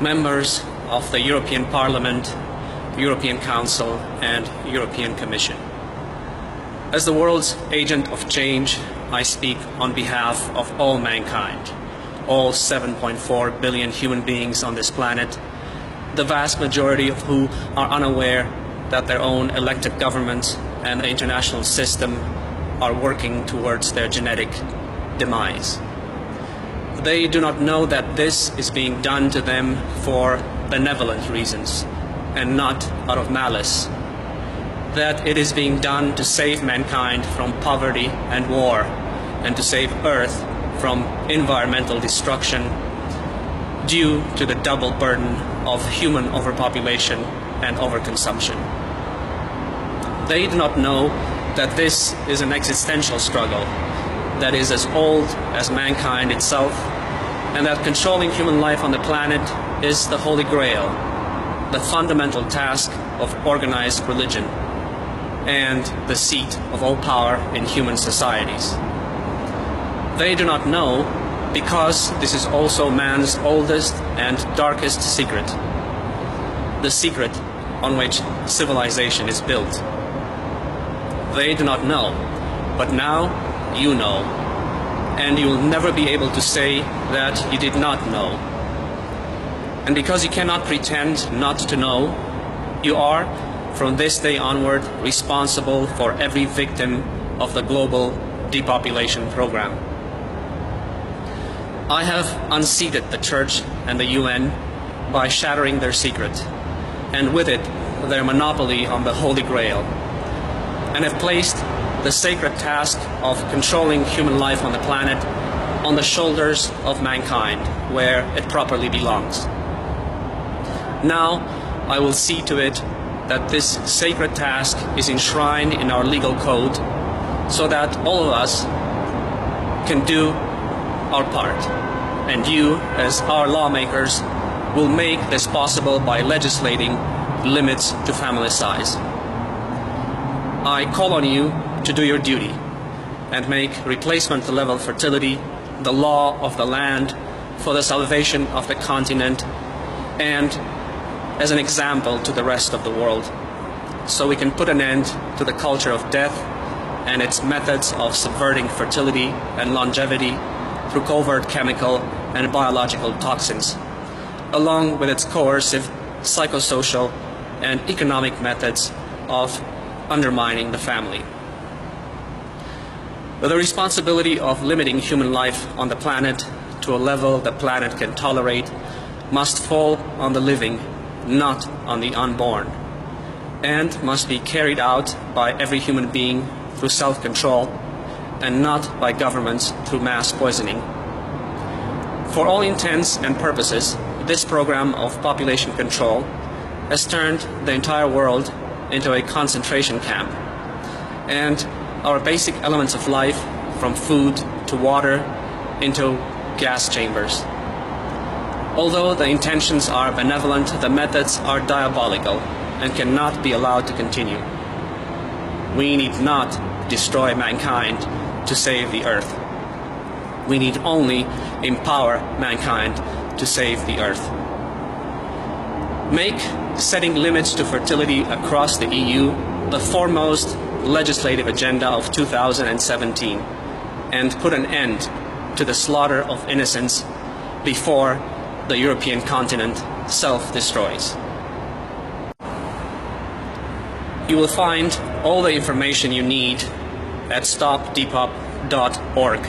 members of the European Parliament, European Council, and European Commission. As the world's agent of change, I speak on behalf of all mankind, all 7.4 billion human beings on this planet, the vast majority of who are unaware that their own elected governments and the international system are working towards their genetic demise. They do not know that this is being done to them for benevolent reasons and not out of malice, that it is being done to save mankind from poverty and war and to save Earth from environmental destruction due to the double burden of human overpopulation and overconsumption. They do not know that this is an existential struggle that is as old as mankind itself, and that controlling human life on the planet is the Holy Grail, the fundamental task of organized religion, and the seat of all power in human societies. They do not know because this is also man's oldest and darkest secret, the secret on which civilization is built. They do not know, but now you know, and you will never be able to say that you did not know. And because you cannot pretend not to know, you are, from this day onward, responsible for every victim of the global depopulation program. I have unseated the Church and the UN by shattering their secret, and with it their monopoly on the Holy Grail, and have placed the sacred task of controlling human life on the planet on the shoulders of mankind, where it properly belongs. Now I will see to it that this sacred task is enshrined in our legal code so that all of us can do our part, and you, as our lawmakers, will make this possible by legislating limits to family size. I call on you to do your duty and make replacement level fertility the law of the land for the salvation of the continent and as an example to the rest of the world, so we can put an end to the culture of death and its methods of subverting fertility and longevity through covert chemical and biological toxins, along with its coercive, psychosocial, and economic methods of undermining the family. The responsibility of limiting human life on the planet to a level the planet can tolerate must fall on the living, not on the unborn, and must be carried out by every human being through self-control and not by governments through mass poisoning. For all intents and purposes, this program of population control has turned the entire world into a concentration camp, and our basic elements of life, from food to water, into gas chambers. Although the intentions are benevolent, the methods are diabolical and cannot be allowed to continue. We need not destroy mankind to save the earth. We need only empower mankind to save the earth. Make setting limits to fertility across the EU the foremost legislative agenda of 2017, and put an end to the slaughter of innocents before the European continent self-destroys. You will find all the information you need at stopdepop.org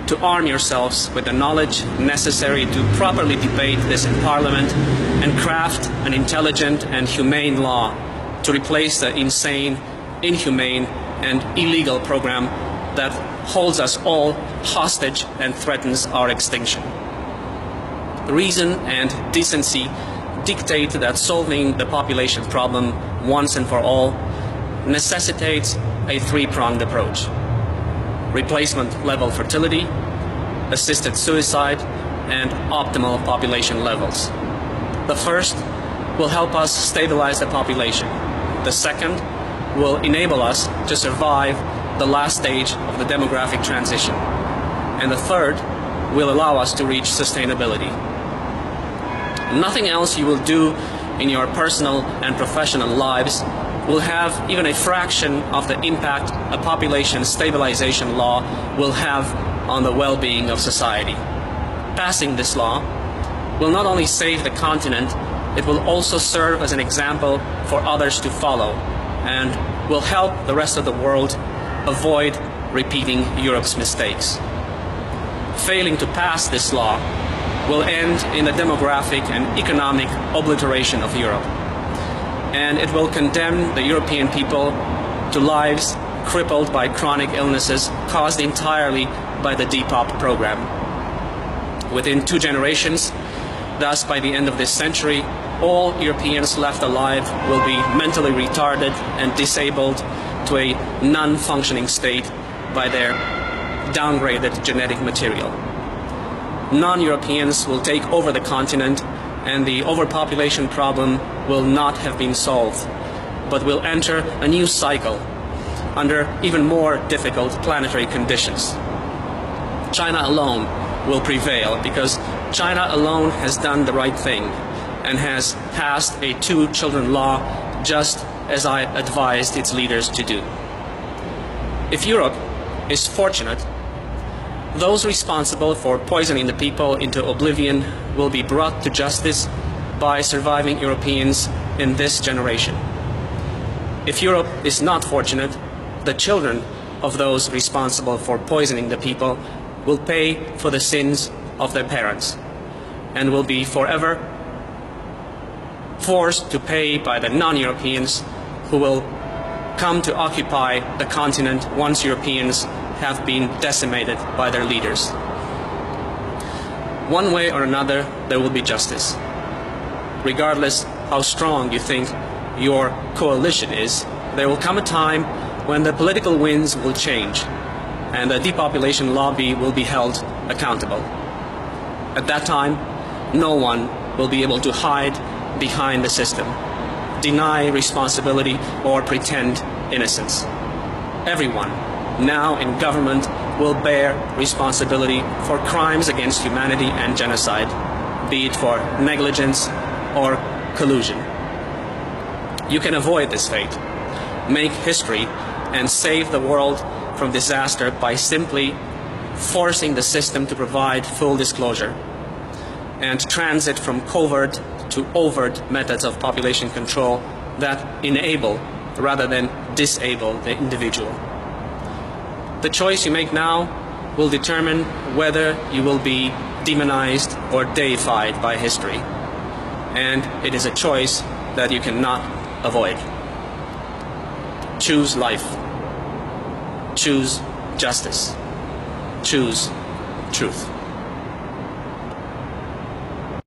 to arm yourselves with the knowledge necessary to properly debate this in Parliament and craft an intelligent and humane law to replace the insane, inhumane, and illegal program that holds us all hostage and threatens our extinction. Reason and decency dictate that solving the population problem once and for all necessitates a three-pronged approach: replacement level fertility, assisted suicide, and optimal population levels. The first will help us stabilize the population. The second will enable us to survive the last stage of the demographic transition. And the third will allow us to reach sustainability. Nothing else you will do in your personal and professional lives will have even a fraction of the impact a population stabilization law will have on the well-being of society. Passing this law will not only save the continent, it will also serve as an example for others to follow and will help the rest of the world avoid repeating Europe's mistakes. Failing to pass this law will end in the demographic and economic obliteration of Europe, and it will condemn the European people to lives crippled by chronic illnesses caused entirely by the Depop program. Within 2 generations, thus by the end of this century, all Europeans left alive will be mentally retarded and disabled to a non-functioning state by their downgraded genetic material. Non-Europeans will take over the continent, and the overpopulation problem will not have been solved, but will enter a new cycle under even more difficult planetary conditions. China alone will prevail because China alone has done the right thing and has passed a 2-children law just as I advised its leaders to do. If Europe is fortunate, those responsible for poisoning the people into oblivion will be brought to justice by surviving Europeans in this generation. If Europe is not fortunate, the children of those responsible for poisoning the people will pay for the sins of their parents and will be forever forced to pay by the non-Europeans who will come to occupy the continent once Europeans have been decimated by their leaders. One way or another, there will be justice. Regardless how strong you think your coalition is, there will come a time when the political winds will change and the depopulation lobby will be held accountable. At that time, no one will be able to hide behind the system, deny responsibility, or pretend innocence. Everyone now in government will bear responsibility for crimes against humanity and genocide, be it for negligence or collusion. You can avoid this fate, make history, and save the world from disaster by simply forcing the system to provide full disclosure and transit from covert to overt methods of population control that enable rather than disable the individual. The choice you make now will determine whether you will be demonized or deified by history, and it is a choice that you cannot avoid. Choose life. Choose justice. Choose truth.